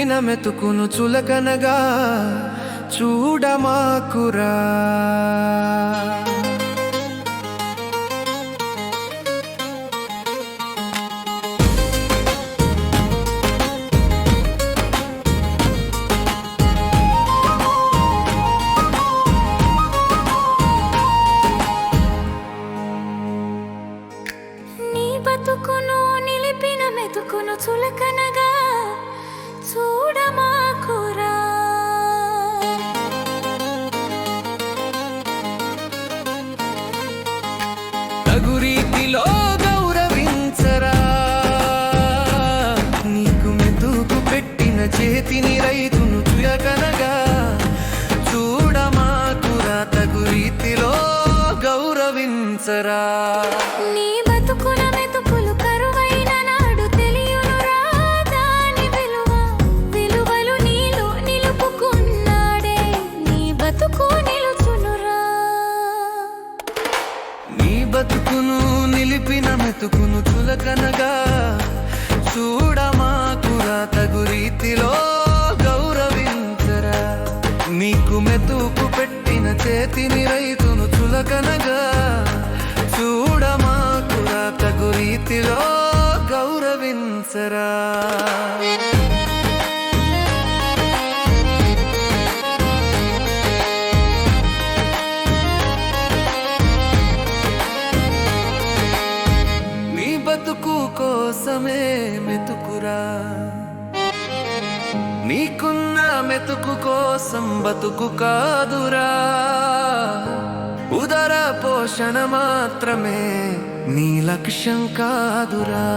నిలిపిన మెతుకును చులకనగా చూడమాకురా. బతుకును నిలిపిన మెతుకును చులకనగా చూడమాకురా. తగు రీతిలో గౌరవించరా. నీకు మెతుకు పెట్టిన చేతిని రైతును చులకనగా చూడమాకురా. తగు రీతిలో గౌరవించరా. నీ బతుకున మెతుకులు కరువైన నాడు తెలియునురా దాని విలువ. విలువలు నీలో నిలుపుకున్నాడే నీ బతుకు నిలుచునురా. నీ బతుకును నిలిపిన మెతుకును చులకనగా చూడమాకురా. తగు రీతిలో గౌరవించరా. నీకు మెతుకు పెట్టిన చేతిని రైతును చులకనగా చూడమాకురా. తగు రీతిలో గౌరవించరా. నీ బతుకు కోసమే మెతుకురా. నీకున్న మెతుకు కోసం బతుకు కాదురా. ఉదర పోషణ మాత్రమే నీ లక్ష్యం కాదురా.